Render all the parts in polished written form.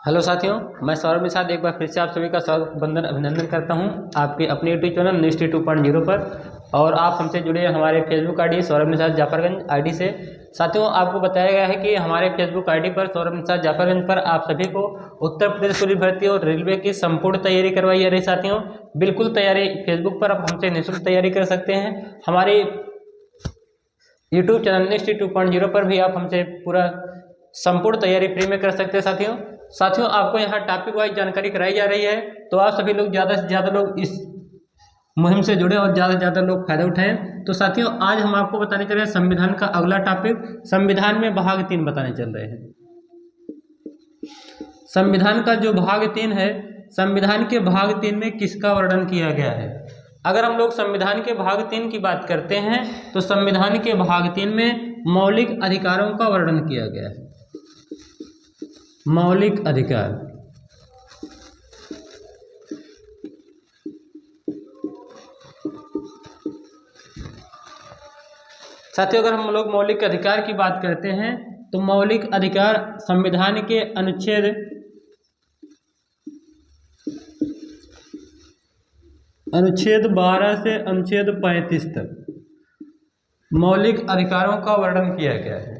Hello साथियों, मैं सौरभ निषाद एक बार फिर से आप सभी का स्वागत अभिनंदन करता हूं आपके अपने यूट्यूब चैनल निष्ठि 2.0 पर। और आप हमसे जुड़े हमारे Facebook ID Saurabh Nishad Jafarganj ID से। साथियों, आपको बताया गया है कि हमारे फेसबुक आईडी पर सौरभ निषाद जाफरगंज पर आप सभी को उत्तर प्रदेश पुलिस भर्ती और रेलवे की संपूर्ण तैयारी करवाई जा रही। साथियों, बिल्कुल तैयारी फेसबुक पर आप हमसे निःशुल्क तैयारी कर सकते हैं। हमारे यूट्यूब चैनल निष्ठि 2.0 पर भी आप हमसे पूरा संपूर्ण तैयारी फ्री में कर सकते हैं। साथियों, आपको यहाँ टॉपिक वाइज जानकारी कराई जा रही है, तो आप सभी लोग ज़्यादा से ज़्यादा लोग इस मुहिम से जुड़े और ज़्यादा से ज़्यादा लोग फायदा उठाएं। तो साथियों, आज हम आपको बताने चल रहे हैं संविधान का अगला टॉपिक, संविधान में भाग 3 बताने चल रहे हैं। संविधान का जो भाग 3 है, संविधान के भाग 3 में किसका वर्णन किया गया है। अगर हम लोग संविधान के भाग 3 की बात करते हैं तो संविधान के भाग 3 में मौलिक अधिकारों का वर्णन किया गया है। मौलिक अधिकार, साथियों अगर हम लोग मौलिक अधिकार की बात करते हैं तो मौलिक अधिकार संविधान के अनुच्छेद 12 से अनुच्छेद 35 तक मौलिक अधिकारों का वर्णन किया गया है।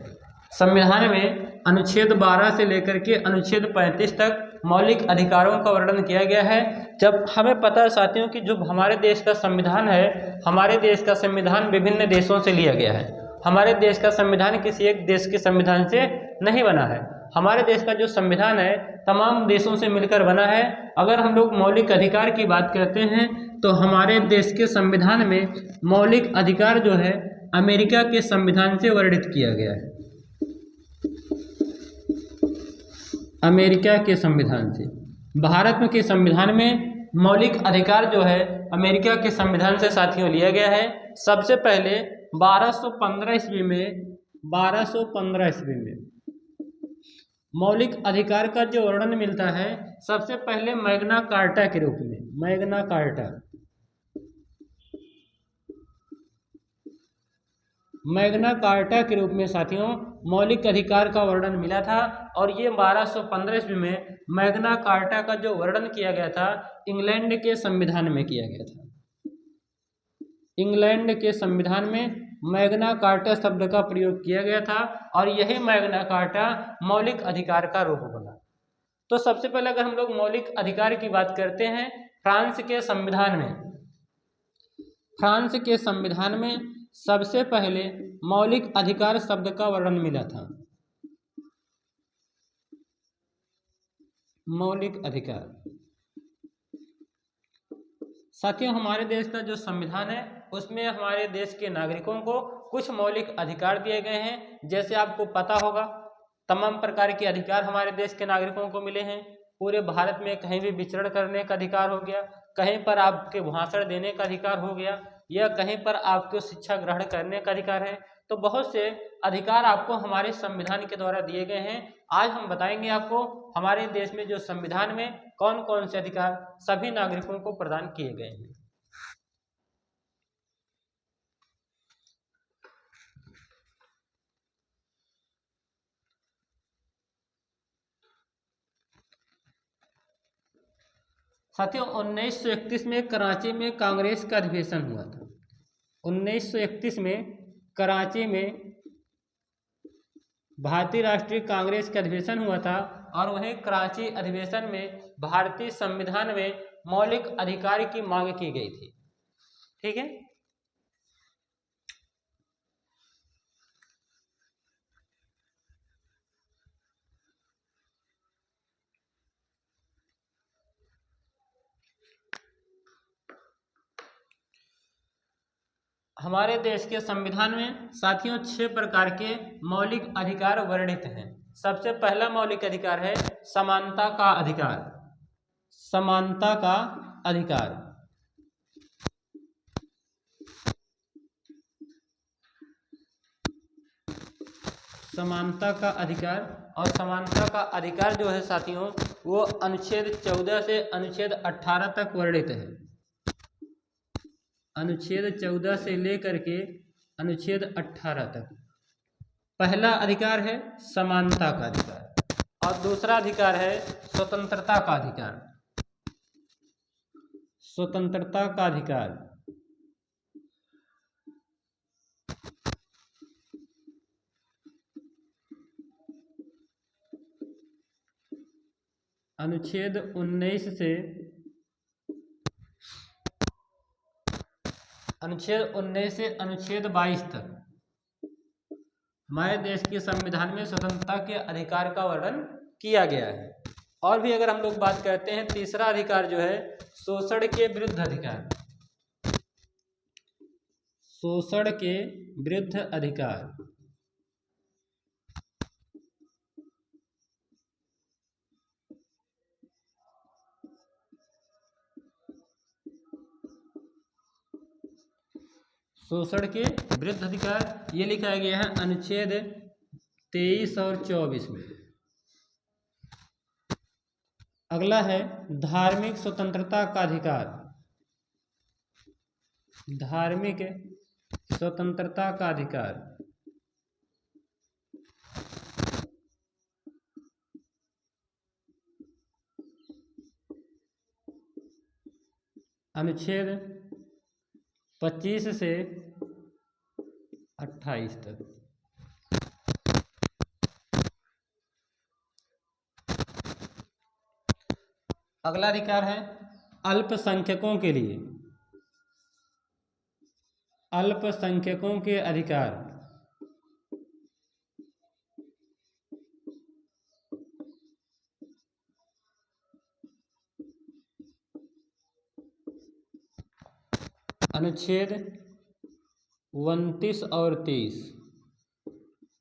संविधान में अनुच्छेद 12 से लेकर के अनुच्छेद 35 तक मौलिक अधिकारों का वर्णन किया गया है। जब हमें पता है साथियों कि जो हमारे देश का संविधान है, हमारे देश का संविधान विभिन्न देशों से लिया गया है। हमारे देश का संविधान किसी एक देश के संविधान से नहीं बना है। हमारे देश का जो संविधान है तमाम देशों से मिलकर बना है। अगर हम लोग मौलिक अधिकार की बात करते हैं तो हमारे देश के संविधान में मौलिक अधिकार जो है अमेरिका के संविधान से वर्णित किया गया है। अमेरिका के संविधान से। भारत के संविधान में मौलिक अधिकार जो है अमेरिका के संविधान से साथियों लिया गया है। सबसे पहले 1215 ईस्वी में मौलिक अधिकार का जो वर्णन मिलता है सबसे पहले मैग्ना कार्टा के रूप में। मैग्ना कार्टा के रूप में साथियों मौलिक अधिकार का वर्णन मिला था। और ये 1215 ईस्वी में मैग्ना कार्टा का जो वर्णन किया गया था इंग्लैंड के संविधान में किया गया था। इंग्लैंड के संविधान में मैग्ना कार्टा शब्द का प्रयोग किया गया था और यही मैग्ना कार्टा मौलिक अधिकार का रूप बना। तो सबसे पहले अगर हम लोग मौलिक अधिकार की बात करते हैं, फ्रांस के संविधान में सबसे पहले मौलिक अधिकार शब्द का वर्णन मिला था। मौलिक अधिकार साथियों, हमारे देश का जो संविधान है उसमें हमारे देश के नागरिकों को कुछ मौलिक अधिकार दिए गए हैं। जैसे आपको पता होगा तमाम प्रकार के अधिकार हमारे देश के नागरिकों को मिले हैं। पूरे भारत में कहीं भी विचरण करने का अधिकार हो गया, कहीं पर आपके भाषण देने का अधिकार हो गया, या कहीं पर आपको शिक्षा ग्रहण करने का अधिकार है। तो बहुत से अधिकार आपको हमारे संविधान के द्वारा दिए गए हैं। आज हम बताएंगे आपको हमारे देश में जो संविधान में कौन कौन से अधिकार सभी नागरिकों को प्रदान किए गए हैं। साथियों, 1931 में कराची में कांग्रेस का अधिवेशन हुआ था। 1931 में कराची में भारतीय राष्ट्रीय कांग्रेस का अधिवेशन हुआ था और वहीं कराची अधिवेशन में भारतीय संविधान में मौलिक अधिकार की मांग की गई थी। ठीक है। हमारे देश के संविधान में साथियों 6 प्रकार के मौलिक अधिकार वर्णित हैं। सबसे पहला मौलिक अधिकार है समानता का अधिकार। समानता का अधिकार। समानता का अधिकार। और समानता का अधिकार जो है साथियों वो अनुच्छेद 14 से अनुच्छेद 18 तक वर्णित है। अनुच्छेद 14 से लेकर के अनुच्छेद 18 तक। पहला अधिकार है समानता का अधिकार और दूसरा अधिकार है स्वतंत्रता का अधिकार। स्वतंत्रता का अधिकार। अनुच्छेद 19 से अनुच्छेद 22 तक हमारे देश के संविधान में स्वतंत्रता के अधिकार का वर्णन किया गया है। और भी अगर हम लोग बात करते हैं, तीसरा अधिकार जो है शोषण के विरुद्ध अधिकार। शोषण के विरुद्ध अधिकार। शोषण के विरुद्ध अधिकार ये लिखा गया है अनुच्छेद 23 और 24 में। अगला है धार्मिक स्वतंत्रता का अधिकार। धार्मिक स्वतंत्रता का अधिकार। अनुच्छेद 25 से 28 तक। अगला अधिकार है अल्पसंख्यकों के लिए। अल्पसंख्यकों के अधिकार। अनुच्छेद 29 और 30।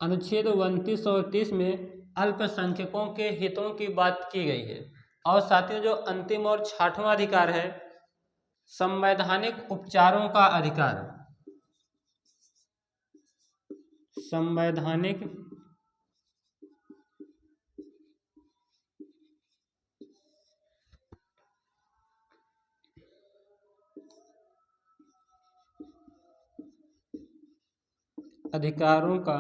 अनुच्छेद 29 और 30 में अल्पसंख्यकों के हितों की बात की गई है। और साथियों जो अंतिम और 6वां अधिकार है संवैधानिक उपचारों का अधिकार। संवैधानिक अधिकारों का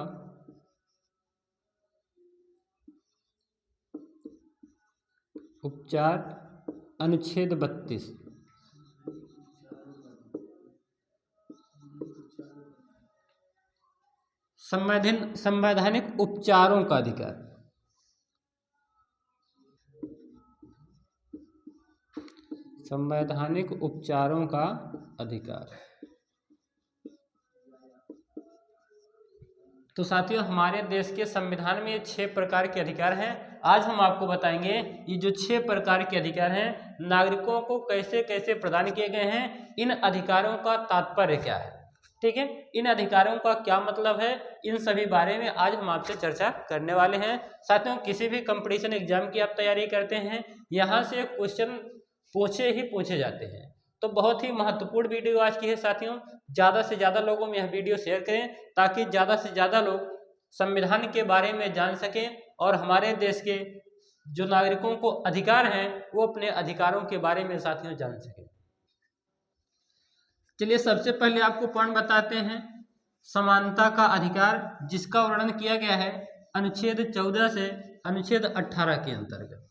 उपचार। अनुच्छेद 32। संवैधानिक उपचारों का अधिकार। संवैधानिक उपचारों का अधिकार। तो साथियों हमारे देश के संविधान में 6 प्रकार के अधिकार हैं। आज हम आपको बताएंगे ये जो 6 प्रकार के अधिकार हैं नागरिकों को कैसे कैसे प्रदान किए गए हैं, इन अधिकारों का तात्पर्य क्या है, ठीक है, इन अधिकारों का क्या मतलब है, इन सभी बारे में आज हम आपसे चर्चा करने वाले हैं। साथियों किसी भी कंपटीशन एग्जाम की आप तैयारी करते हैं, यहाँ से क्वेश्चन पूछे जाते हैं। तो बहुत ही महत्वपूर्ण वीडियो आज की है साथियों। ज़्यादा से ज़्यादा लोगों में यह वीडियो शेयर करें ताकि ज़्यादा से ज़्यादा लोग संविधान के बारे में जान सकें और हमारे देश के जो नागरिकों को अधिकार हैं वो अपने अधिकारों के बारे में साथियों जान सकें। चलिए सबसे पहले आपको पॉइंट बताते हैं समानता का अधिकार, जिसका वर्णन किया गया है अनुच्छेद 14 से अनुच्छेद 18 के अंतर्गत।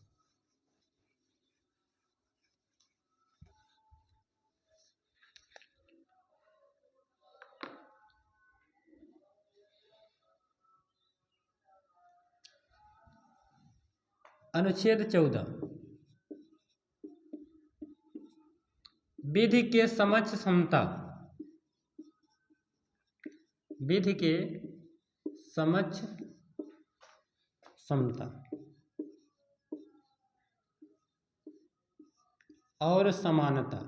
अनुच्छेद 14 विधि के समक्ष समता। विधि के समक्ष समता और समानता।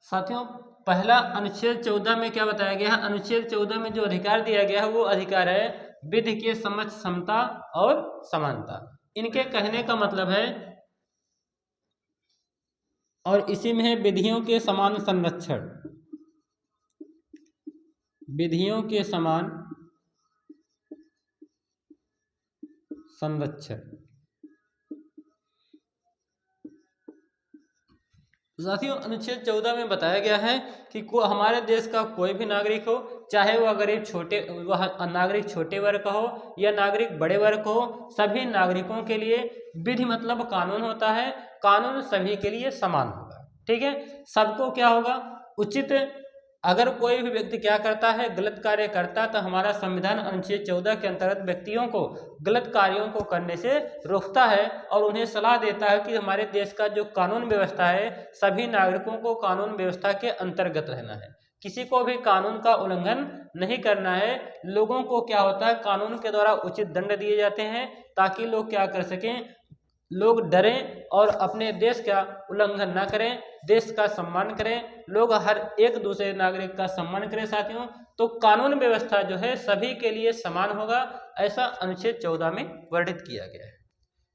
साथियों पहला अनुच्छेद 14 में क्या बताया गया है, अनुच्छेद 14 में जो अधिकार दिया गया है वो अधिकार है विधि के समक्ष समता और समानता। इनके कहने का मतलब है और इसी में है विधियों के समान संरक्षण। विधियों के समान संरक्षण। साथियों अनुच्छेद 14 में बताया गया है कि हमारे देश का कोई भी नागरिक हो, चाहे वह गरीब छोटे वह नागरिक छोटे वर्ग का हो या नागरिक बड़े वर्ग का हो, सभी नागरिकों के लिए विधि मतलब कानून होता है। कानून सभी के लिए समान होगा। ठीक है, सबको क्या होगा, उचित। अगर कोई भी व्यक्ति क्या करता है, गलत कार्य करता है, तो हमारा संविधान अनुच्छेद 14 के अंतर्गत व्यक्तियों को गलत कार्यों को करने से रोकता है और उन्हें सलाह देता है कि हमारे देश का जो कानून व्यवस्था है, सभी नागरिकों को कानून व्यवस्था के अंतर्गत रहना है, किसी को भी कानून का उल्लंघन नहीं करना है। लोगों को क्या होता है, कानून के द्वारा उचित दंड दिए जाते हैं ताकि लोग क्या कर सकें, लोग डरें और अपने देश का उल्लंघन ना करें, देश का सम्मान करें, लोग हर एक दूसरे नागरिक का सम्मान करें। साथियों, तो कानून व्यवस्था जो है सभी के लिए समान होगा, ऐसा अनुच्छेद 14 में वर्णित किया गया है।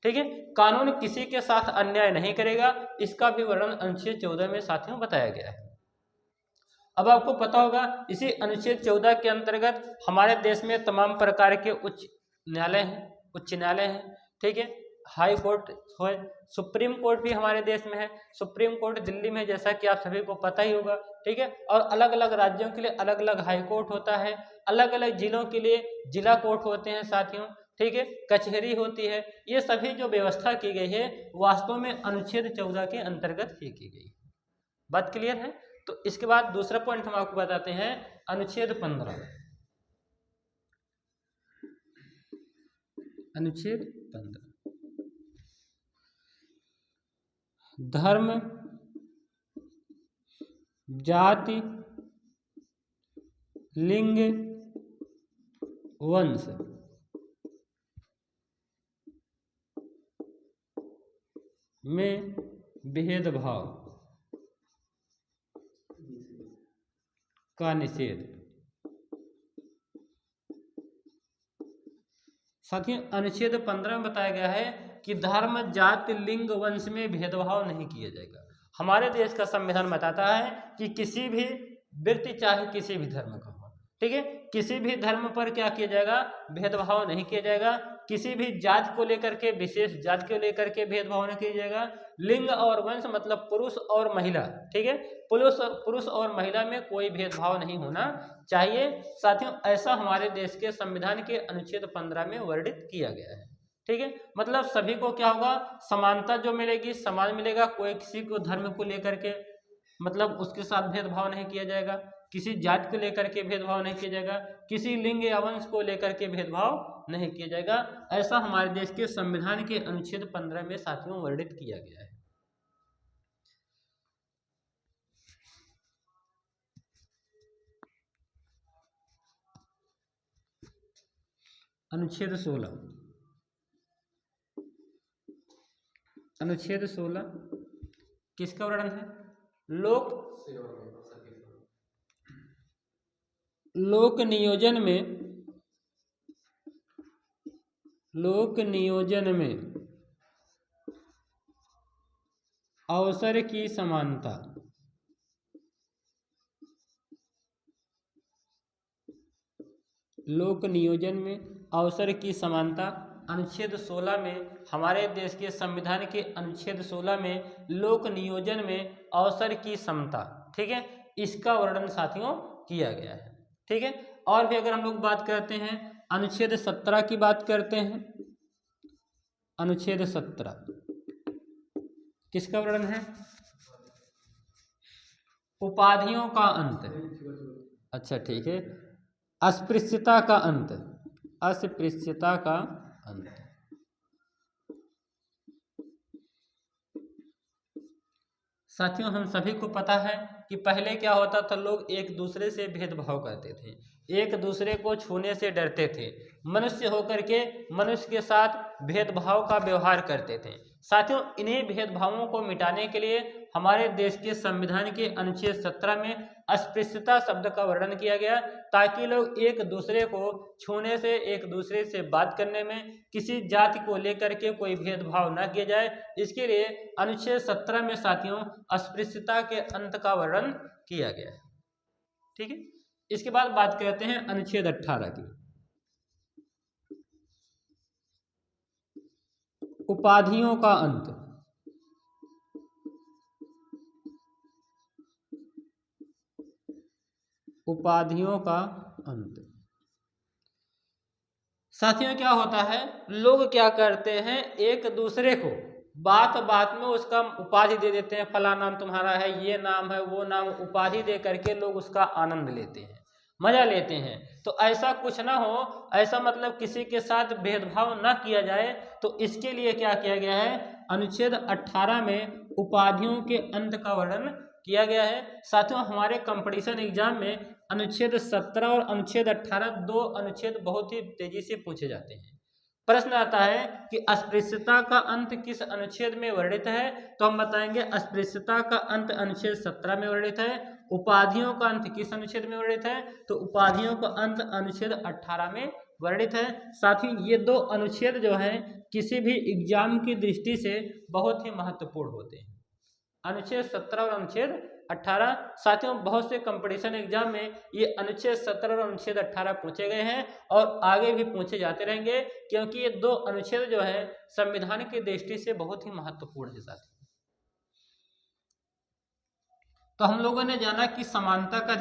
ठीक है, कानून किसी के साथ अन्याय नहीं करेगा, इसका भी वर्णन अनुच्छेद 14 में साथियों बताया गया है। अब आपको पता होगा इसी अनुच्छेद 14 के अंतर्गत हमारे देश में तमाम प्रकार के उच्च न्यायालय हैं। ठीक है, हाई कोर्ट है, सुप्रीम कोर्ट भी हमारे देश में है। सुप्रीम कोर्ट दिल्ली में, जैसा कि आप सभी को पता ही होगा। ठीक है, और अलग अलग राज्यों के लिए अलग अलग हाई कोर्ट होता है, अलग अलग जिलों के लिए जिला कोर्ट होते हैं साथियों। ठीक है, कचहरी होती है। ये सभी जो व्यवस्था की गई है वास्तव में अनुच्छेद 14 के अंतर्गत ही की गई। बात क्लियर है? तो इसके बाद दूसरा पॉइंट हम आपको बताते हैं, अनुच्छेद 15। अनुच्छेद 15 धर्म, जाति, लिंग, वंश में भेदभाव का निषेध। साथियों, अनुच्छेद 15 में बताया गया है कि धर्म, जाति, लिंग, वंश में भेदभाव नहीं किया जाएगा। हमारे देश का संविधान बताता है कि किसी भी व्यक्ति चाहे किसी भी धर्म का हो, ठीक है, किसी भी धर्म पर क्या किया जाएगा, भेदभाव नहीं किया जाएगा। किसी भी जाति को लेकर के, विशेष जाति को लेकर के भेदभाव नहीं किया जाएगा। लिंग और वंश मतलब पुरुष और महिला, ठीक है, पुरुष और महिला में कोई भेदभाव नहीं होना चाहिए। साथियों, ऐसा हमारे देश के संविधान के अनुच्छेद 15 में वर्णित किया गया है। ठीक है, मतलब सभी को क्या होगा, समानता जो मिलेगी, समान मिलेगा। कोई किसी को धर्म को लेकर के मतलब उसके साथ भेदभाव नहीं किया जाएगा, किसी जाति को लेकर के भेदभाव नहीं किया जाएगा, किसी लिंग या वंश को लेकर के भेदभाव नहीं किया जाएगा। ऐसा हमारे देश के संविधान के अनुच्छेद 15 में साथियों वर्णित किया गया है। अनुच्छेद 16। अनुच्छेद 16 किसका वर्णन है, लोक नियोजन में अवसर की समानता। लोक नियोजन में अवसर की समानता अनुच्छेद 16 में, हमारे देश के संविधान के अनुच्छेद 16 में लोक नियोजन में अवसर की समता, ठीक है, इसका वर्णन साथियों किया गया है। ठीक है, और भी अगर हम लोग बात करते हैं, अनुच्छेद 17 की बात करते हैं। अनुच्छेद 17 किसका वर्णन है, उपाधियों का अंत। अच्छा ठीक है, अस्पृश्यता का अंत, अस्पृश्यता का अंत। साथियों, हम सभी को पता है कि पहले क्या होता था, लोग एक दूसरे से भेदभाव करते थे, एक दूसरे को छूने से डरते थे, मनुष्य होकर के मनुष्य के साथ भेदभाव का व्यवहार करते थे। साथियों, इन्हीं भेदभावों को मिटाने के लिए हमारे देश के संविधान के अनुच्छेद 17 में अस्पृश्यता शब्द का वर्णन किया गया, ताकि लोग एक दूसरे को छूने से, एक दूसरे से बात करने में, किसी जाति को लेकर के कोई भेदभाव न किया जाए। इसके लिए अनुच्छेद 17 में साथियों अस्पृश्यता के अंत का वर्णन किया गया है। ठीक है, इसके बाद बात करते हैं अनुच्छेद 18 की, उपाधियों का अंत। उपाधियों का अंत। साथियों क्या होता है, लोग क्या करते हैं, एक दूसरे को बात बात में उसका उपाधि दे देते हैं, फला नाम तुम्हारा है, ये नाम है, वो नाम, उपाधि दे करके लोग उसका आनंद लेते हैं, मजा लेते हैं। तो ऐसा कुछ ना हो, ऐसा मतलब किसी के साथ भेदभाव ना किया जाए, तो इसके लिए क्या किया गया है, अनुच्छेद 18 में उपाधियों के अंत का वर्णन किया गया है। साथियों हमारे कंपटीशन एग्जाम में अनुच्छेद 17 और अनुच्छेद 18 दो अनुच्छेद बहुत ही तेजी से पूछे जाते हैं। प्रश्न आता है कि अस्पृश्यता का अंत किस अनुच्छेद में वर्णित है, तो हम बताएंगे अस्पृश्यता का अंत अनुच्छेद 17 में वर्णित है। उपाधियों का अंत किस अनुच्छेद में वर्णित है, तो उपाधियों का अंत अनुच्छेद 18 में वर्णित है। साथ ही ये दो अनुच्छेद जो हैं किसी भी एग्जाम की दृष्टि से बहुत ही महत्वपूर्ण होते हैं, अनुच्छेद 17 और अनुच्छेद 18। साथियों बहुत से कंपटीशन एग्जाम में ये अनुच्छेद 17 और अनुच्छेद 18 पूछे गए हैं और आगे भी पूछे जाते रहेंगे, क्योंकि ये दो अनुच्छेद जो है संविधान की दृष्टि से बहुत ही महत्वपूर्ण है। साथियों तो हम लोगों ने जाना कि समानता का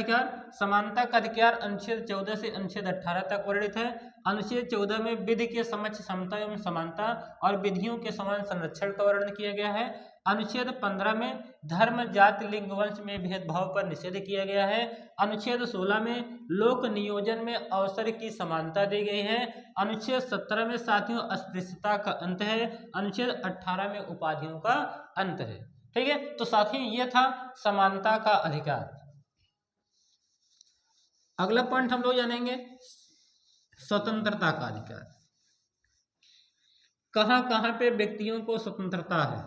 अधिकार अनुच्छेद 14 से अनुच्छेद 18 तक वर्णित है। अनुच्छेद 14 में विधि के समक्ष समता एवं समानता और विधियों के समान संरक्षण का वर्णन किया गया है। अनुच्छेद 15 में धर्म, जाति, लिंग, वंश में भेदभाव पर निषेध किया गया है। अनुच्छेद 16 में लोक नियोजन में अवसर की समानता दी गई है। अनुच्छेद 17 में साथियों अस्पृश्यता का अंत है। अनुच्छेद 18 में उपाधियों का अंत है। ठीक है, तो साथियों ये था समानता का अधिकार। अगला पॉइंट हम लोग जानेंगे स्वतंत्रता का अधिकार। कहां कहां पे व्यक्तियों को स्वतंत्रता है,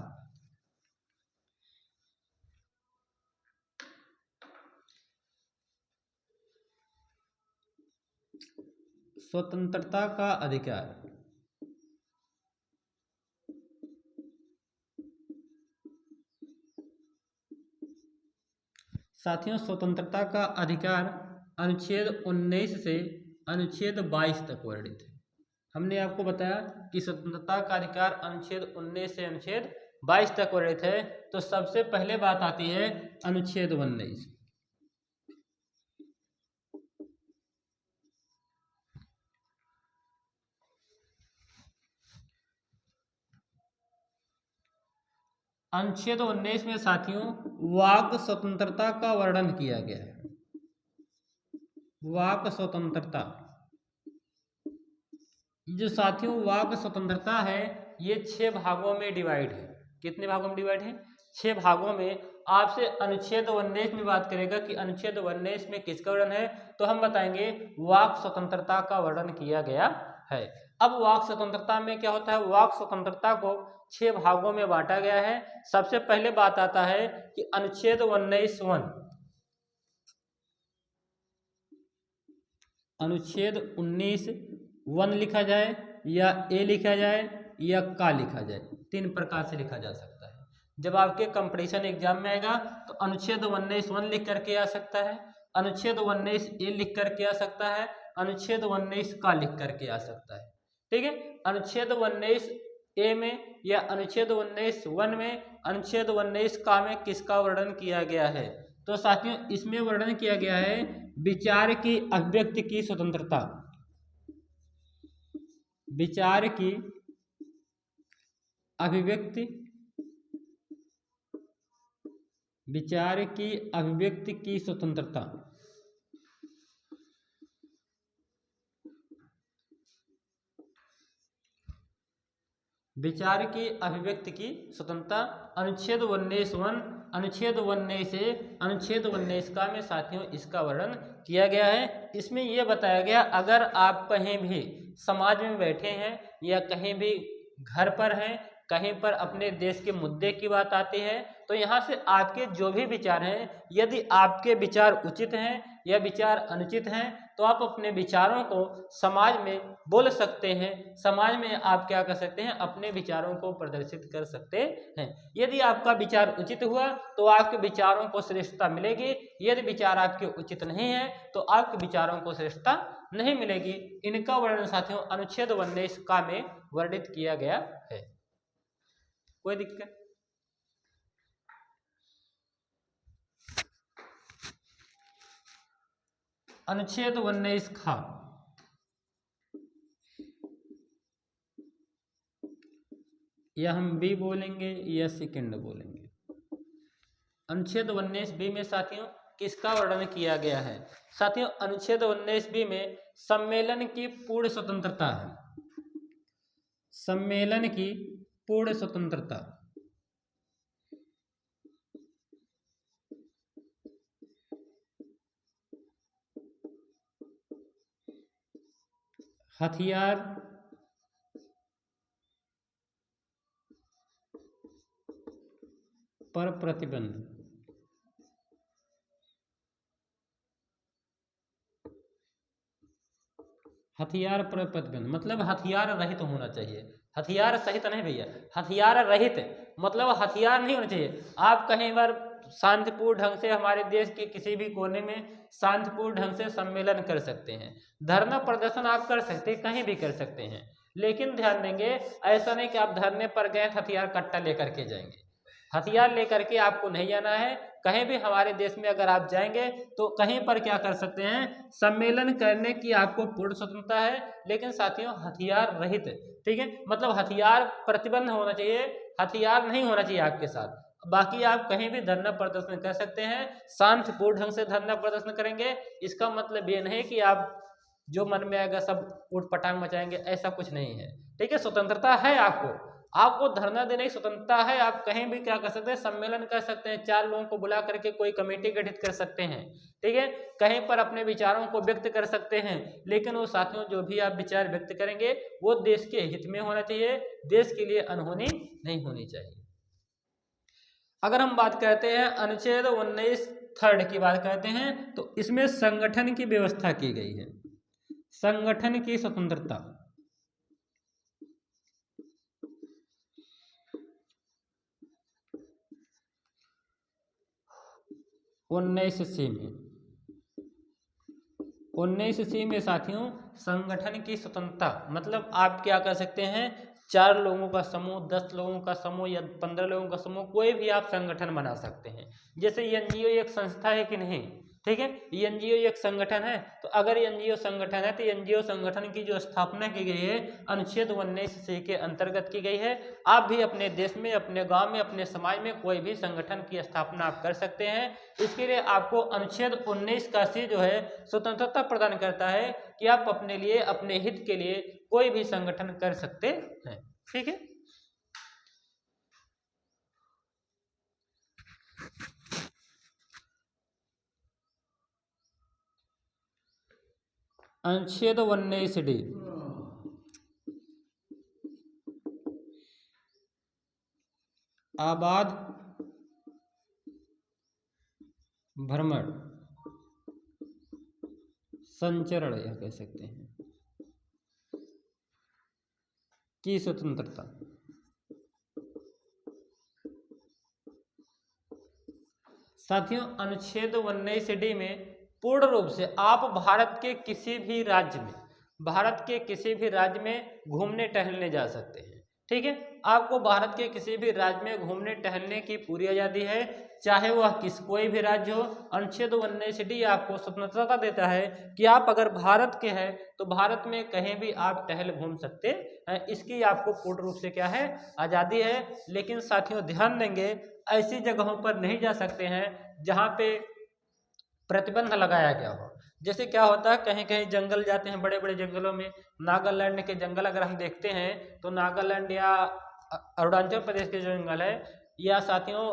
स्वतंत्रता का अधिकार। साथियों स्वतंत्रता का अधिकार अनुच्छेद 19 से अनुच्छेद 22 तक वर्णित है। हमने आपको बताया कि स्वतंत्रता का अधिकार अनुच्छेद 19 से अनुच्छेद 22 तक वर्णित है। तो सबसे पहले बात आती है अनुच्छेद 19। अनुच्छेद 19 में साथियों वाक स्वतंत्रता का वर्णन किया गया है। वाक स्वतंत्रता, जो साथियों वाक स्वतंत्रता है ये 6 भागों में डिवाइड है। कितने भागों में डिवाइड है, 6 भागों में। आपसे अनुच्छेद 19 में बात करेगा कि अनुच्छेद 19 में किसका वर्णन है, तो हम बताएंगे वाक स्वतंत्रता का वर्णन किया गया है। अब वाक स्वतंत्रता में क्या होता है, वाक स्वतंत्रता को 6 भागों में बांटा गया है। सबसे पहले बात आता है कि अनुच्छेद 19(1), अनुच्छेद 19(1) लिखा जाए या ए लिखा जाए या का लिखा जाए, 3 प्रकार से लिखा जा सकता है। जब आपके कंपटीशन एग्जाम में आएगा तो अनुच्छेद 19(1) लिख करके आ सकता है, अनुच्छेद 19(a) लिख करके आ सकता है, अनुच्छेद 19 का लिख करके आ सकता है। ठीक है, अनुच्छेद 19(a) में या अनुच्छेद 19(1) में, अनुच्छेद 19 का में किसका वर्णन किया गया है, तो साथियों इसमें वर्णन किया गया है विचार की अभिव्यक्ति की स्वतंत्रता। विचार की अभिव्यक्ति, विचार की अभिव्यक्ति की स्वतंत्रता। विचार की अभिव्यक्ति की स्वतंत्रता अनुच्छेद 19(1), अनुच्छेद 19 से अनुच्छेद 19 का में साथियों इसका वर्णन किया गया है। इसमें यह बताया गया अगर आप कहीं भी समाज में बैठे हैं या कहीं भी घर पर हैं, कहीं पर अपने देश के मुद्दे की बात आती है, तो यहाँ से आपके जो भी विचार हैं, यदि आपके विचार उचित हैं या विचार अनुचित हैं, तो आप अपने विचारों को समाज में बोल सकते हैं। समाज में आप क्या कर सकते हैं, अपने विचारों को प्रदर्शित कर सकते हैं। यदि आपका विचार उचित हुआ तो आपके विचारों को श्रेष्ठता मिलेगी, यदि विचार आपके उचित नहीं है तो आपके विचारों को श्रेष्ठता नहीं मिलेगी। इनका वर्णन साथियों अनुच्छेद 19 का में वर्णित किया गया है। कोई दिक्कत? अनुच्छेद 19 खा, या हम बी बोलेंगे या सेकंड बोलेंगे। अनुच्छेद 19 बी में साथियों किसका वर्णन किया गया है? साथियों अनुच्छेद 19 बी में सम्मेलन की पूर्ण स्वतंत्रता है। सम्मेलन की पूर्ण स्वतंत्रता, हथियार पर प्रतिबंध, हथियार पर प्रतिबंध मतलब हथियार रहित होना चाहिए। हथियार सहित नहीं भैया, हथियार रहित मतलब हथियार नहीं होना चाहिए। आप कहीं बार शांतिपूर्ण ढंग से हमारे देश के किसी भी कोने में शांतिपूर्ण ढंग से सम्मेलन कर सकते हैं, धरना प्रदर्शन आप कर सकते हैं, कहीं भी कर सकते हैं, लेकिन ध्यान देंगे ऐसा नहीं कि आप धरने पर गए हथियार कट्टा लेकर के जाएंगे। हथियार लेकर के आपको नहीं जाना है। कहीं भी हमारे देश में अगर आप जाएंगे तो कहीं पर क्या कर सकते हैं, सम्मेलन करने की आपको पूर्ण स्वतंत्रता है, लेकिन साथियों हथियार रहित, ठीक है, मतलब हथियार प्रतिबंध होना चाहिए, हथियार नहीं होना चाहिए आपके साथ। बाकी आप कहीं भी धरना प्रदर्शन कर सकते हैं, शांतिपूर्ण ढंग से धरना प्रदर्शन करेंगे। इसका मतलब ये नहीं कि आप जो मन में आएगा सब ऊट पटांग मचाएंगे, ऐसा कुछ नहीं है, ठीक है। स्वतंत्रता है आपको, आपको धरना देने की स्वतंत्रता है। आप कहीं भी क्या कर सकते हैं, सम्मेलन कर सकते हैं, 4 लोगों को बुला करके कोई कमेटी गठित कर सकते हैं, ठीक है, कहीं पर अपने विचारों को व्यक्त कर सकते हैं। लेकिन वो साथियों जो भी आप विचार व्यक्त करेंगे वो देश के हित में होना चाहिए, देश के लिए अनहोनी नहीं होनी चाहिए। अगर हम बात करते हैं अनुच्छेद 19 थर्ड की बात करते हैं तो इसमें संगठन की व्यवस्था की गई है, संगठन की स्वतंत्रता। 19C में, 19C में साथियों संगठन की स्वतंत्रता मतलब आप क्या कर सकते हैं, 4 लोगों का समूह, 10 लोगों का समूह या 15 लोगों का समूह, कोई भी आप संगठन बना सकते हैं। जैसे एनजीओ एक संस्था है कि नहीं, ठीक है, एनजीओ एक संगठन है। तो अगर एनजीओ संगठन है तो एनजीओ संगठन की जो स्थापना की गई है अनुच्छेद 19C के अंतर्गत की गई है। आप भी अपने देश में, अपने गांव में, अपने समाज में कोई भी संगठन की स्थापना आप कर सकते हैं। इसके लिए आपको अनुच्छेद 19 का सी जो है स्वतंत्रता प्रदान करता है कि आप अपने लिए, अपने हित के लिए कोई भी संगठन कर सकते हैं, ठीक है। अनुच्छेद 19D आबाद भ्रमण संचरण यह कह सकते हैं की स्वतंत्रता। साथियों अनुच्छेद 19D में पूर्ण रूप से आप भारत के किसी भी राज्य में, भारत के किसी भी राज्य में घूमने टहलने जा सकते हैं, ठीक है। आपको भारत के किसी भी राज्य में घूमने टहलने की पूरी आज़ादी है, चाहे वह कोई भी राज्य हो। अनुच्छेद 19D आपको स्वतंत्रता देता है कि आप अगर भारत के हैं तो भारत में कहीं भी आप टहल घूम सकते हैं, इसकी आपको पूर्ण रूप से क्या है, आज़ादी है। लेकिन साथियों ध्यान देंगे ऐसी जगहों पर नहीं जा सकते हैं जहाँ पे प्रतिबंध लगाया गया हो। जैसे क्या होता है, कहीं कहीं जंगल जाते हैं, बड़े बड़े जंगलों में, नागालैंड के जंगल अगर हम देखते हैं तो नागालैंड या अरुणाचल प्रदेश के जो जंगल है, या साथियों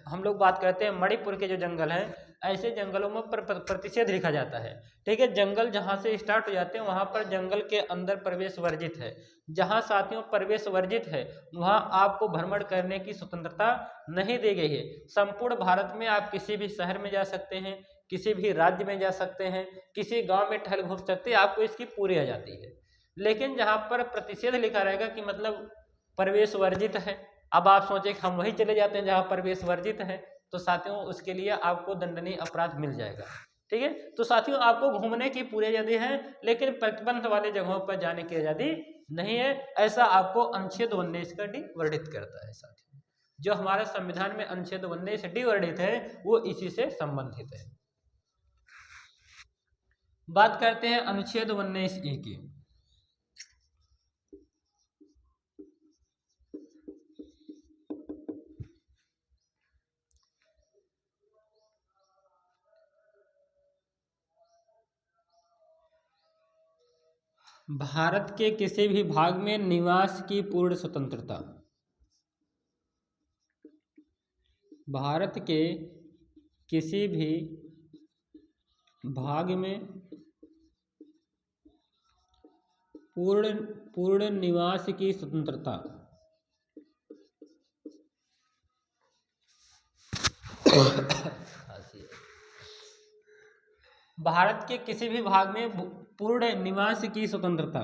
हम लोग बात करते हैं मणिपुर के जो जंगल हैं, ऐसे जंगलों में प्रतिषेध लिखा जाता है, ठीक है। जंगल जहाँ से स्टार्ट हो जाते हैं वहाँ पर जंगल के अंदर प्रवेश वर्जित है। जहाँ साथियों प्रवेश वर्जित है वहाँ आपको भ्रमण करने की स्वतंत्रता नहीं दी गई है। संपूर्ण भारत में आप किसी भी शहर में जा सकते हैं, किसी भी राज्य में जा सकते हैं, किसी गांव में टहल घूम सकते हैं, आपको इसकी पूरी आज़ादी है। लेकिन जहाँ पर प्रतिषेध लिखा रहेगा कि मतलब प्रवेश वर्जित है, अब आप सोचें कि हम वही चले जाते हैं जहाँ प्रवेश वर्जित है, तो साथियों उसके लिए आपको दंडनीय अपराध मिल जाएगा, ठीक है। तो साथियों आपको घूमने की पूरी आज़ादी है, लेकिन प्रतिबंध वाले जगहों पर जाने की आज़ादी नहीं है। ऐसा आपको अनुच्छेद 19D वर्णित करता है। साथियों जो हमारे संविधान में अनुच्छेद 19D वर्णित है वो इसी से संबंधित है। बात करते हैं अनुच्छेद 19A की। भारत के किसी भी भाग में निवास की पूर्ण स्वतंत्रता। भारत के किसी भी भाग में पूर्ण निवास की स्वतंत्रता। भारत के किसी भी भाग में पूर्ण निवास की स्वतंत्रता।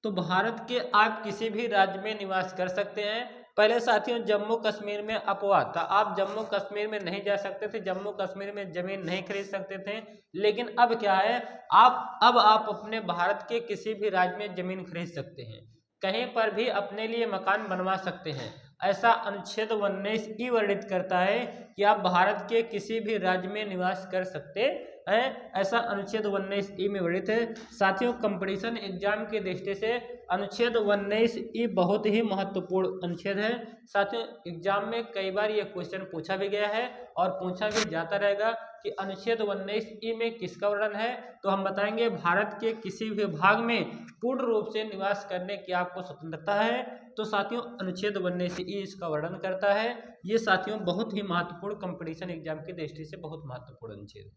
तो भारत के आप किसी भी राज्य में निवास कर सकते हैं। पहले साथियों जम्मू कश्मीर में अपवाद था, आप जम्मू कश्मीर में नहीं जा सकते थे, जम्मू कश्मीर में जमीन नहीं खरीद सकते थे। लेकिन अब क्या है, आप अपने भारत के किसी भी राज्य में जमीन खरीद सकते हैं, कहीं पर भी अपने लिए मकान बनवा सकते हैं। ऐसा अनुच्छेद 19E वर्णित करता है कि आप भारत के किसी भी राज्य में निवास कर सकते हैं। ऐसा अनुच्छेद 19E में वर्णित है। साथियों कंपटीशन एग्जाम की दृष्टि से अनुच्छेद 19E बहुत ही महत्वपूर्ण अनुच्छेद है। साथियों एग्जाम में कई बार यह क्वेश्चन पूछा भी गया है और पूछा भी जाता रहेगा कि अनुच्छेद 19E में किसका वर्णन है। तो हम बताएंगे भारत के किसी भी भाग में पूर्ण रूप से निवास करने की आपको स्वतंत्रता है। तो साथियों अनुच्छेद 19E इसका वर्णन करता है। ये साथियों बहुत ही महत्वपूर्ण कंपटीशन एग्जाम की दृष्टि से बहुत महत्वपूर्ण अनुच्छेद है।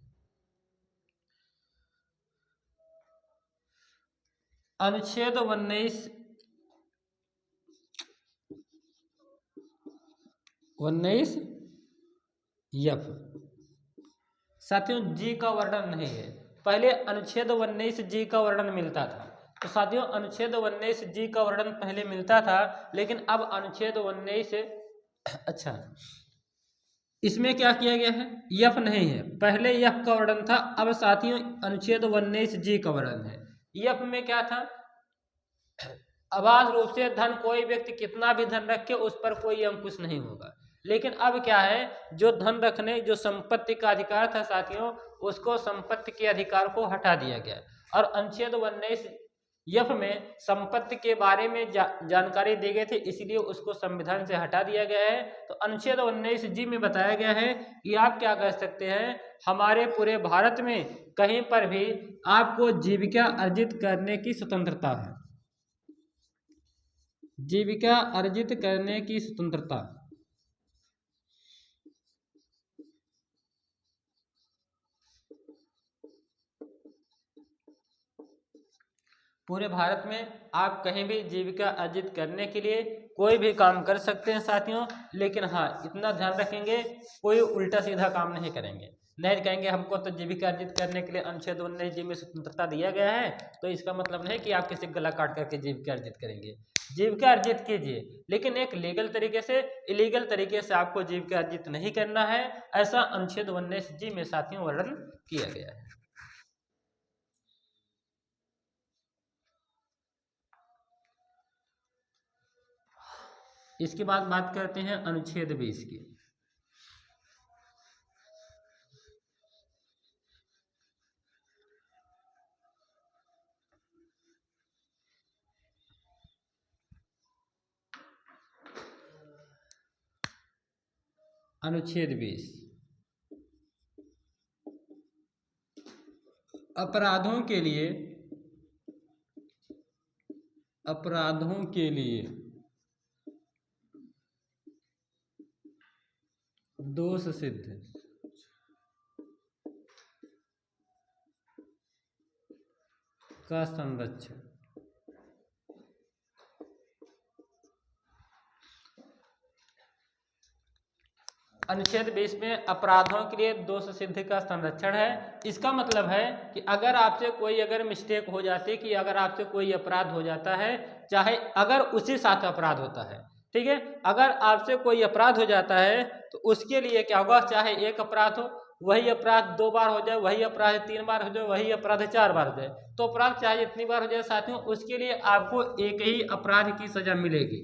अनुच्छेद 19F साथियों जी का वर्णन नहीं है। पहले अनुच्छेद 19G का वर्णन मिलता था। तो साथियों अनुच्छेद 19G का वर्णन पहले मिलता था, लेकिन अब अनुच्छेद 19 अच्छा इसमें क्या किया गया है, यफ नहीं है। पहले यफ का वर्णन था, अब साथियों अनुच्छेद 19G का वर्णन है। यफ में क्या था, अबाध रूप से धन, कोई व्यक्ति कितना भी धन रखे उस पर कोई अंकुश नहीं होगा। लेकिन अब क्या है, जो धन रखने जो संपत्ति का अधिकार था साथियों, उसको संपत्ति के अधिकार को हटा दिया गया। और अनुच्छेद 19F में संपत्ति के बारे में जानकारी दी गई थी, इसलिए उसको संविधान से हटा दिया गया है। तो अनुच्छेद 19G में बताया गया है कि आप क्या कर सकते हैं, हमारे पूरे भारत में कहीं पर भी आपको जीविका अर्जित करने की स्वतंत्रता है। जीविका अर्जित करने की स्वतंत्रता। पूरे भारत में आप कहीं भी जीविका अर्जित करने के लिए कोई भी काम कर सकते हैं साथियों। लेकिन हाँ इतना ध्यान रखेंगे, कोई उल्टा सीधा काम नहीं करेंगे। नहीं कहेंगे हमको तो जीविका अर्जित करने के लिए अनुच्छेद 19G में स्वतंत्रता दिया गया है, तो इसका मतलब नहीं कि आप किसी गला काट करके जीविका अर्जित करेंगे। जीविका अर्जित कीजिए, लेकिन एक लीगल तरीके से, इलीगल तरीके से आपको जीविका अर्जित नहीं करना है। ऐसा अनुच्छेद 19G में साथियों वर्णन किया गया है। इसके बाद बात करते हैं अनुच्छेद 20 की। अनुच्छेद 20 अपराधों के लिए दोष सिद्ध का संरक्षण। अनुच्छेद 20 में अपराधों के लिए दोष सिद्धि का संरक्षण है। इसका मतलब है कि अगर आपसे कोई अगर मिस्टेक हो जाती है, कि अगर आपसे कोई अपराध हो जाता है, चाहे अगर उसी साथ अपराध होता है, ठीक है, अगर आपसे कोई अपराध हो जाता है तो उसके लिए क्या होगा, चाहे एक अपराध हो, वही अपराध 2 बार हो जाए, वही अपराध 3 बार हो जाए, वही अपराध 4 बार हो जाए, तो अपराध चाहे जितनी बार हो जाए साथियों, उसके लिए आपको एक ही अपराध की सजा मिलेगी।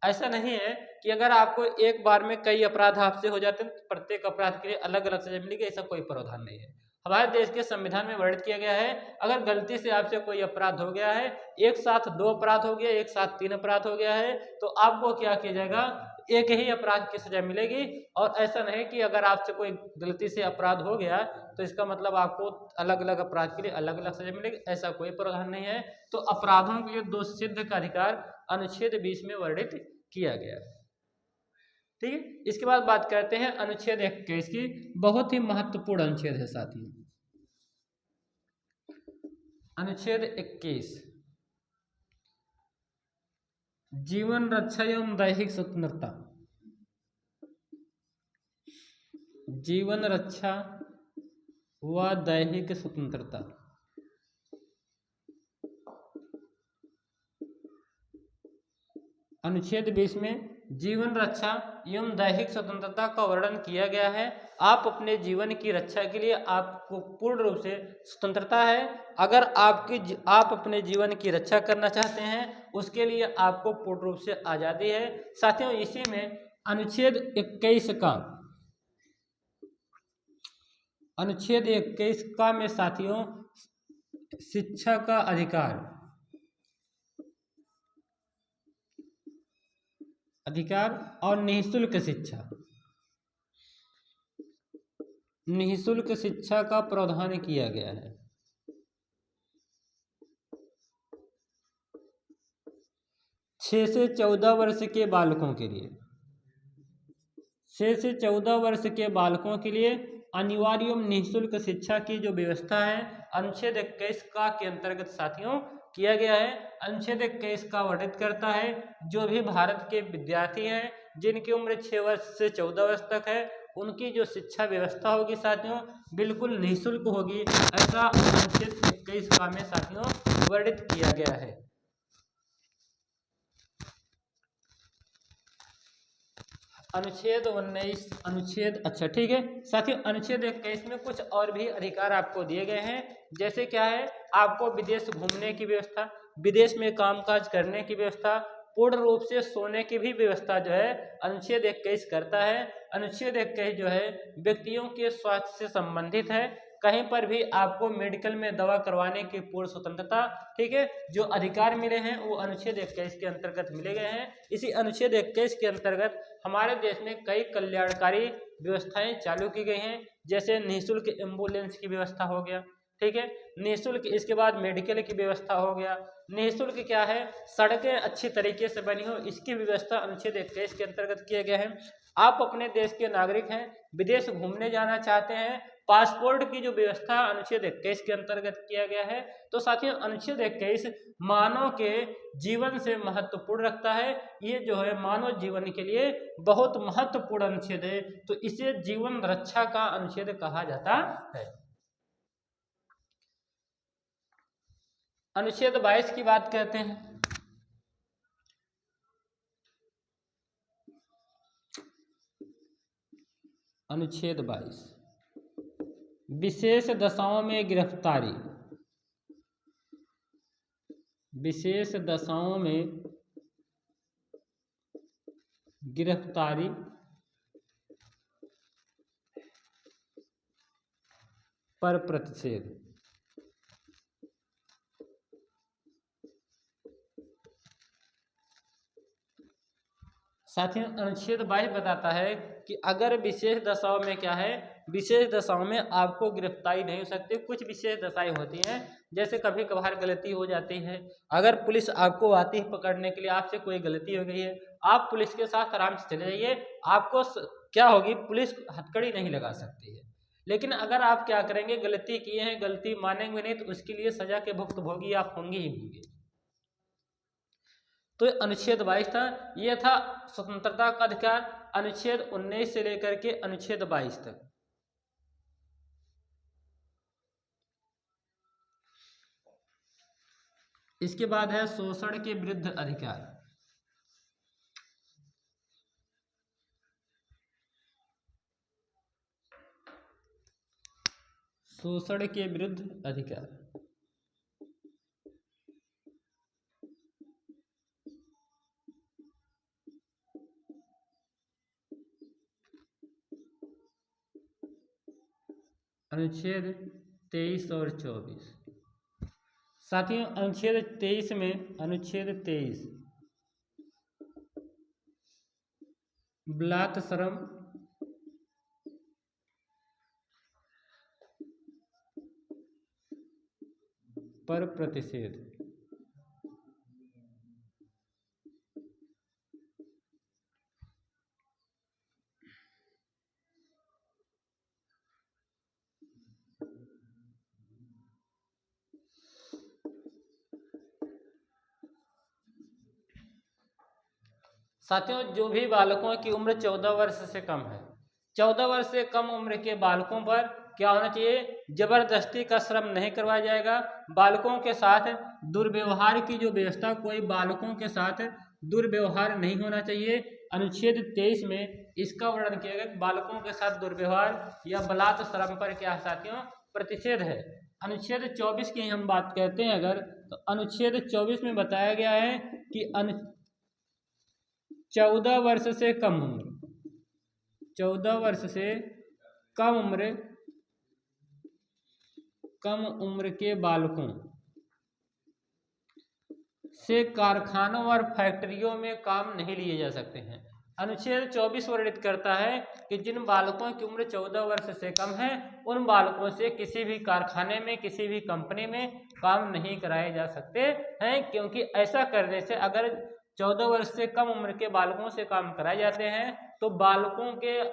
ऐसा नहीं है कि अगर आपको एक बार में कई अपराध आपसे हो जाते हैं तो प्रत्येक अपराध के लिए अलग अलग सजा मिलेगी, ऐसा कोई प्रावधान नहीं है। हमारे देश के संविधान में वर्णित किया गया है, अगर गलती से आपसे कोई अपराध हो गया है, एक साथ 2 अपराध हो गया, एक साथ 3 अपराध हो गया है, तो आपको क्या किया जाएगा, एक ही अपराध की सजा मिलेगी। और ऐसा नहीं कि अगर आपसे कोई गलती से अपराध हो गया तो इसका मतलब आपको अलग अलग अपराध के लिए अलग अलग सजा मिलेगी, ऐसा कोई प्रावधान नहीं है। तो अपराधों के लिए दोष सिद्ध का अधिकार अनुच्छेद 20 में वर्णित किया गया। ठीक है, इसके बाद बात करते हैं अनुच्छेद 21 की। बहुत ही महत्वपूर्ण अनुच्छेद है साथियों, अनुच्छेद 21, जीवन रक्षा एवं दैहिक स्वतंत्रता। जीवन रक्षा व दैहिक स्वतंत्रता। अनुच्छेद 20 में जीवन रक्षा एवं दैहिक स्वतंत्रता का वर्णन किया गया है। आप अपने जीवन की रक्षा के लिए आपको पूर्ण रूप से स्वतंत्रता है। अगर आप अपने जीवन की रक्षा करना चाहते हैं उसके लिए आपको पूर्ण रूप से आज़ादी है। साथियों, इसी में अनुच्छेद 21 का, अनुच्छेद 21 का में साथियों शिक्षा का अधिकार और निःशुल्क शिक्षा, निःशुल्क शिक्षा का प्रावधान किया गया है। 6 से 14 वर्ष के बालकों के लिए, 6 से 14 वर्ष के बालकों के लिए अनिवार्य एवं निःशुल्क शिक्षा की जो व्यवस्था है अनुच्छेद 21 का के अंतर्गत साथियों किया गया है। अनुच्छेद 21 का वर्णित करता है जो भी भारत के विद्यार्थी हैं जिनकी उम्र 6 वर्ष से 14 वर्ष तक है उनकी जो शिक्षा व्यवस्था होगी साथियों बिल्कुल निःशुल्क होगी, ऐसा अनुच्छेद 21 का में साथियों वर्णित किया गया है। अनुच्छेद 19 अच्छा ठीक है साथियों, अनुच्छेद 21 में कुछ और भी अधिकार आपको दिए गए हैं। जैसे क्या है, आपको विदेश घूमने की व्यवस्था, विदेश में कामकाज करने की व्यवस्था, पूर्ण रूप से सोने की भी व्यवस्था जो है अनुच्छेद 21 करता है। अनुच्छेद 21 जो है व्यक्तियों के स्वास्थ्य से संबंधित है। कहीं पर भी आपको मेडिकल में दवा करवाने की पूर्ण स्वतंत्रता, ठीक है, जो अधिकार मिले हैं वो अनुच्छेद 21 के अंतर्गत मिले गए हैं। इसी अनुच्छेद 21 के अंतर्गत हमारे देश में कई कल्याणकारी व्यवस्थाएं चालू की गई हैं, जैसे निःशुल्क एम्बुलेंस की व्यवस्था हो गया, ठीक है, निःशुल्क इसके बाद मेडिकल की व्यवस्था हो गया, निःशुल्क क्या है, सड़कें अच्छी तरीके से बनी हो इसकी व्यवस्था अनुच्छेद 21 के अंतर्गत किया गया है। आप अपने देश के नागरिक हैं, विदेश घूमने जाना चाहते हैं, पासपोर्ट की जो व्यवस्था अनुच्छेद 21 के अंतर्गत किया गया है। तो साथियों अनुच्छेद 21 मानव के जीवन से महत्वपूर्ण रखता है, ये जो है मानव जीवन के लिए बहुत महत्वपूर्ण अनुच्छेद है, तो इसे जीवन रक्षा का अनुच्छेद कहा जाता है। अनुच्छेद 22 की बात करते हैं। अनुच्छेद 22, विशेष दशाओं में गिरफ्तारी, विशेष दशाओं में गिरफ्तारी पर प्रतिषेध। साथियों अनुच्छेद 22 बताता है कि अगर विशेष दशाओं में क्या है, विशेष दशाओं में आपको गिरफ्तारी नहीं हो सकती। कुछ विशेष दशाएं होती हैं, जैसे कभी कभार गलती हो जाती है, अगर पुलिस आपको आती है पकड़ने के लिए, आपसे कोई गलती हो गई है, आप पुलिस के साथ आराम से चले जाइए, आपको क्या होगी, पुलिस हथकड़ी नहीं लगा सकती है। लेकिन अगर आप क्या करेंगे, गलती किए हैं, गलती मानेंगे नहीं, तो उसके लिए सजा के भुक्तभोगी आप होंगे ही होंगे। तो अनुच्छेद 22 था, यह था स्वतंत्रता का अधिकार, अनुच्छेद 19 से लेकर के अनुच्छेद 22 तक। इसके बाद है शोषण के विरुद्ध अधिकार। शोषण के विरुद्ध अधिकार। अनुच्छेद 23 और 24। साथियों अनुच्छेद 23 में अनुच्छेद 23 बलात्श्रम पर प्रतिषेध। साथियों जो भी बालकों की उम्र 14 वर्ष से कम है, 14 वर्ष से कम उम्र के बालकों पर क्या होना चाहिए, जबरदस्ती का श्रम नहीं करवाया जाएगा। बालकों के साथ दुर्व्यवहार की जो व्यवस्था, कोई बालकों के साथ दुर्व्यवहार नहीं होना चाहिए। अनुच्छेद 23 में इसका वर्णन किया गया, बालकों के साथ दुर्व्यवहार या बलात्श्रम पर क्या है साथियों, प्रतिषेध है। अनुच्छेद 24 की हम बात करते हैं अगर, तो अनुच्छेद 24 में बताया गया है कि 14 वर्ष से कम उम्र, 14 वर्ष से कम उम्र के बालकों से कारखानों और फैक्ट्रियों में काम नहीं लिए जा सकते हैं। अनुच्छेद 24 वर्णित करता है कि जिन बालकों की उम्र 14 वर्ष से कम है, उन बालकों से किसी भी कारखाने में, किसी भी कंपनी में काम नहीं कराए जा सकते हैं, क्योंकि ऐसा करने से अगर 14 वर्ष से कम उम्र के बालकों से काम कराए जाते हैं तो बालकों के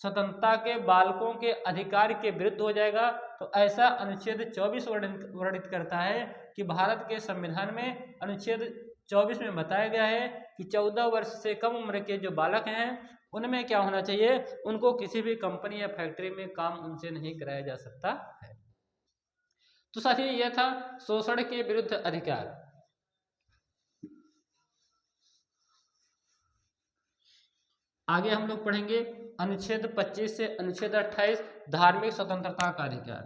स्वतंत्रता के, बालकों के अधिकार के विरुद्ध हो जाएगा। तो ऐसा अनुच्छेद 24 वर्णित करता है कि भारत के संविधान में अनुच्छेद 24 में बताया गया है कि 14 वर्ष से कम उम्र के जो बालक हैं उनमें क्या होना चाहिए, उनको किसी भी कंपनी या फैक्ट्री में काम उनसे नहीं कराया जा सकता है। तो साथियों यह था शोषण के विरुद्ध अधिकार। आगे हम लोग पढ़ेंगे अनुच्छेद 25 से अनुच्छेद 28 धार्मिक स्वतंत्रता का अधिकार।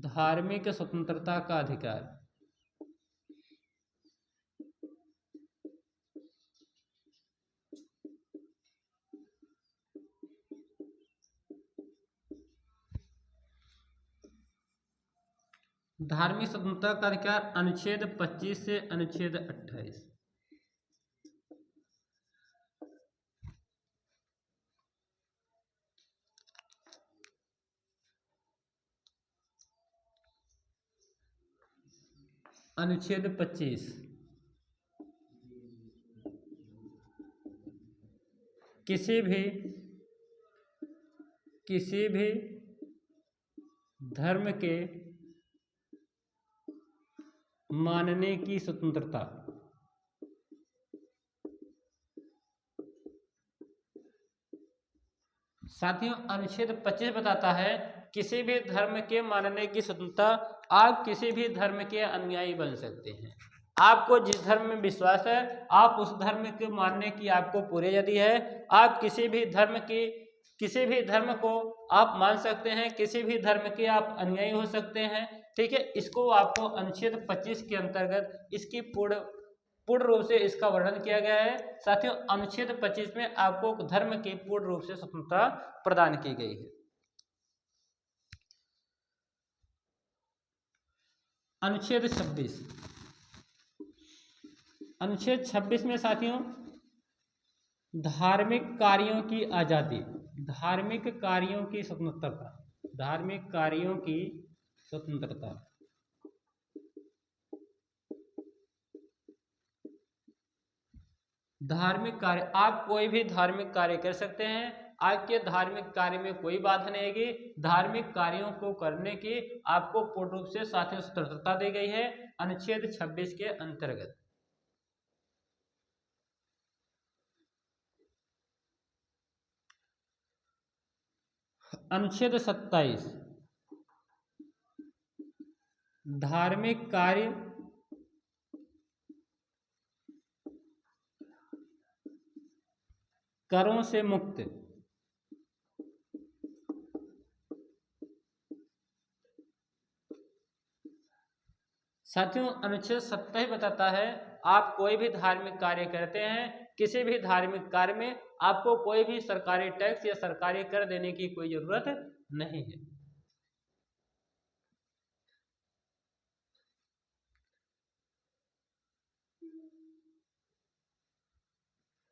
धार्मिक स्वतंत्रता का अधिकार। धार्मिक स्वतंत्रता का अधिकार अनुच्छेद 25 से अनुच्छेद 28। अनुच्छेद 25 किसी भी धर्म के मानने की स्वतंत्रता। साथियों अनुच्छेद 25 बताता है किसी भी धर्म के मानने की स्वतंत्रता, आप किसी भी धर्म के अनुयायी बन सकते हैं। आपको जिस धर्म में विश्वास है आप उस धर्म के मानने की आपको पूरी आजादी है। आप किसी भी धर्म को आप मान सकते हैं, किसी भी धर्म के आप अनुयायी हो सकते हैं। ठीक है, इसको आपको अनुच्छेद 25 के अंतर्गत इसकी पूर्ण रूप से इसका वर्णन किया गया है। साथियों अनुच्छेद 25 में आपको धर्म की पूर्ण रूप से स्वतंत्रता प्रदान की गई है। अनुच्छेद 26। अनुच्छेद 26 में साथियों धार्मिक कार्यों की आजादी, धार्मिक कार्यों की स्वतंत्रता, धार्मिक कार्यों की स्वतंत्रता। धार्मिक कार्य, आप कोई भी धार्मिक कार्य कर सकते हैं, आपके धार्मिक कार्य में कोई बाधा नहीं आएगी। धार्मिक कार्यों को करने की आपको पूर्ण रूप से साथियों स्वतंत्रता दी गई है अनुच्छेद 26 के अंतर्गत। अनुच्छेद 27 धार्मिक कार्य करों से मुक्त। साथियों अनुच्छेद 27 बताता है आप कोई भी धार्मिक कार्य करते हैं किसी भी धार्मिक कार्य में आपको कोई भी सरकारी टैक्स या सरकारी कर देने की कोई जरूरत नहीं है।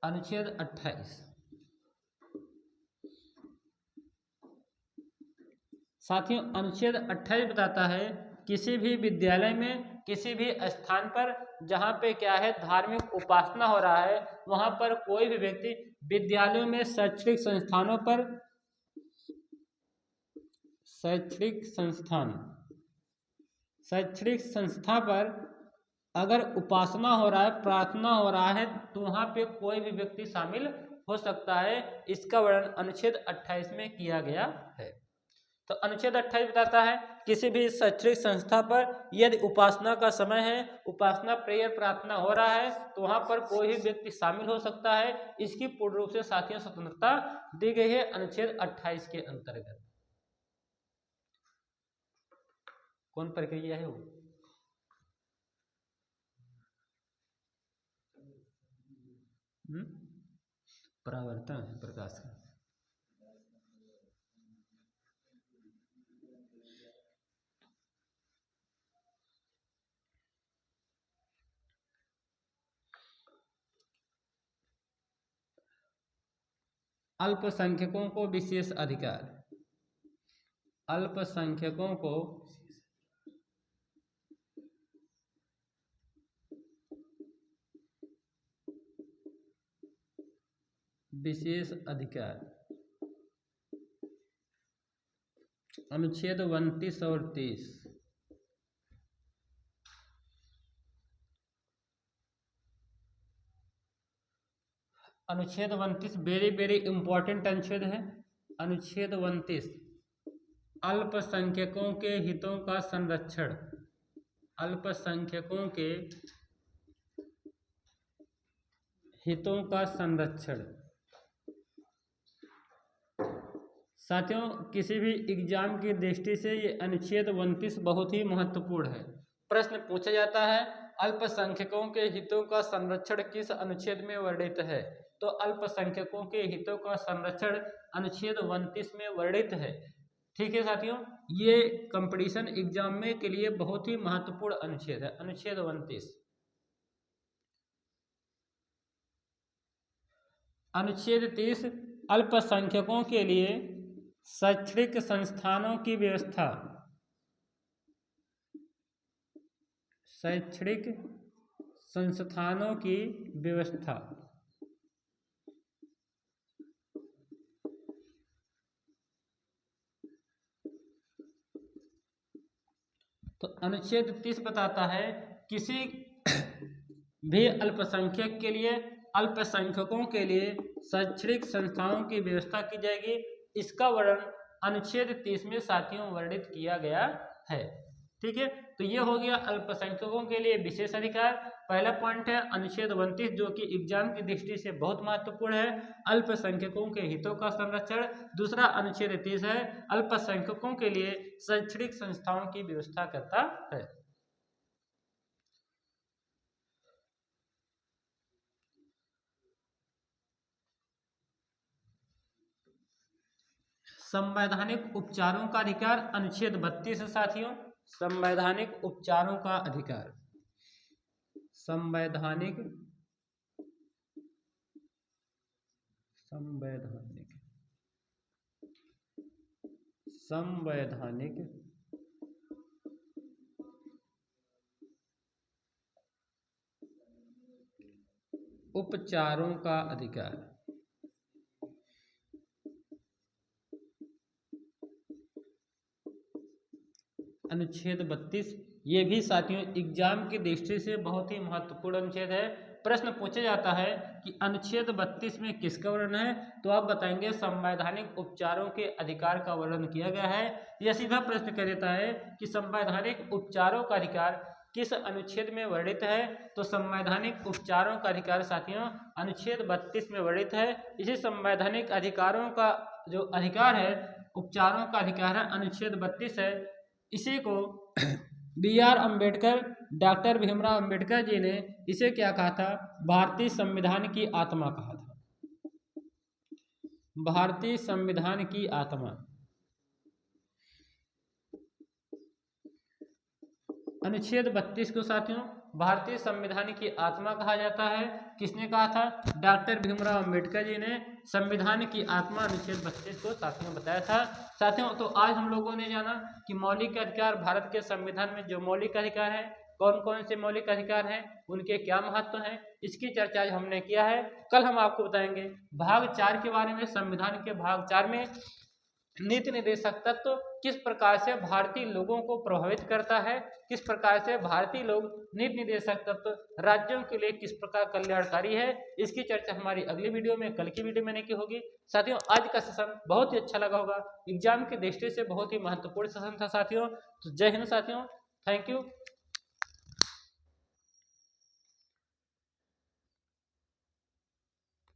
अनुच्छेद 28 साथियों, अनुच्छेद 28 बताता है किसी भी विद्यालय में किसी भी स्थान पर जहाँ पे क्या है धार्मिक उपासना हो रहा है वहाँ पर कोई भी व्यक्ति विद्यालयों में शैक्षणिक संस्थानों पर शैक्षणिक संस्था पर अगर उपासना हो रहा है, प्रार्थना हो रहा है तो वहाँ पे कोई भी व्यक्ति शामिल हो सकता है। इसका वर्णन अनुच्छेद 28 में किया गया है। तो अनुच्छेद 28 बताता है किसी भी शैक्षणिक संस्था पर यदि उपासना का समय है, उपासना प्रेयर प्रार्थना हो रहा है तो वहाँ पर कोई भी व्यक्ति शामिल हो सकता है। इसकी पूर्ण रूप से साथियों स्वतंत्रता दी गई है अनुच्छेद 28 के अंतर्गत। कौन प्रक्रिया है वो? परावर्तन है प्रकाश का। अल्पसंख्यकों को विशेष अधिकार, अल्पसंख्यकों को विशेष अधिकार, अनुच्छेद 29 और 30। अनुच्छेद 29 वेरी इंपॉर्टेंट अनुच्छेद है। अनुच्छेद 29 अल्पसंख्यकों के हितों का संरक्षण, अल्पसंख्यकों के हितों का संरक्षण। साथियों, किसी भी एग्जाम की दृष्टि से ये अनुच्छेद 29 बहुत ही महत्वपूर्ण है। प्रश्न पूछा जाता है अल्पसंख्यकों के हितों का संरक्षण किस अनुच्छेद में वर्णित है? तो अल्पसंख्यकों के हितों का संरक्षण अनुच्छेद 29 में वर्णित है। ठीक है साथियों, ये कंपटीशन एग्जाम में के लिए बहुत ही महत्वपूर्ण अनुच्छेद है, अनुच्छेद 29। अनुच्छेद 30 अल्पसंख्यकों के लिए शैक्षणिक संस्थानों की व्यवस्था, शैक्षणिक संस्थानों की व्यवस्था। तो अनुच्छेद 30 बताता है किसी भी अल्पसंख्यक के लिए, अल्पसंख्यकों के लिए शैक्षणिक संस्थाओं की व्यवस्था की जाएगी। इसका वर्णन अनुच्छेद 30 में साथियों वर्णित किया गया है। ठीक है, तो ये हो गया अल्पसंख्यकों के लिए विशेष अधिकार। पहला पॉइंट है अनुच्छेद 29 जो कि एग्जाम की दृष्टि से बहुत महत्वपूर्ण है, अल्पसंख्यकों के हितों का संरक्षण। दूसरा अनुच्छेद 30 है अल्पसंख्यकों के लिए शैक्षणिक संस्थाओं की व्यवस्था करता है। संवैधानिक उपचारों का अधिकार, अनुच्छेद 32 है साथियों। संवैधानिक उपचारों का अधिकार, संवैधानिक उपचारों का अधिकार। अनुच्छेद 32 ये भी साथियों एग्जाम की दृष्टि से बहुत ही महत्वपूर्ण अनुच्छेद है। प्रश्न पूछा जाता है कि अनुच्छेद 32 में किसका वर्णन है? तो आप बताएंगे संवैधानिक उपचारों के अधिकार का वर्णन किया गया है। यह सीधा प्रश्न कह देता है कि संवैधानिक उपचारों का अधिकार किस अनुच्छेद में वर्णित है? तो संवैधानिक उपचारों का अधिकार साथियों अनुच्छेद 32 में वर्णित है। इसी संवैधानिक अधिकारों का जो अधिकार है, उपचारों का अधिकार है, अनुच्छेद 32 है। इसी को B.R. अम्बेडकर, डॉक्टर भीमराव अम्बेडकर जी ने इसे क्या कहा था? भारतीय संविधान की आत्मा कहा था। भारतीय संविधान की आत्मा। अनुच्छेद 32 को साथियों भारतीय संविधान की आत्मा कहा जाता है। किसने कहा था? डॉक्टर भीमराव अम्बेडकर जी ने संविधान की आत्मा अनुच्छेद 32 को साथियों बताया था। साथियों तो आज हम लोगों ने जाना कि मौलिक अधिकार, भारत के संविधान में जो मौलिक अधिकार है, कौन कौन से मौलिक अधिकार हैं, उनके क्या महत्व हैं, इसकी चर्चा आज हमने किया है। कल हम आपको बताएंगे भाग 4 के बारे में। संविधान के भाग 4 में नीति निर्देशक तत्व किस प्रकार से भारतीय लोगों को प्रभावित करता है, किस प्रकार से भारतीय लोग नीति निर्देशक तत्व राज्यों के लिए किस प्रकार कल्याणकारी है, इसकी चर्चा हमारी अगली वीडियो में, कल की वीडियो में नहीं की होगी। साथियों आज का सेशन बहुत ही अच्छा लगा होगा, एग्जाम की दृष्टि से बहुत ही महत्वपूर्ण सेशन था साथियों। तो जय हिंद साथियों, थैंक यू।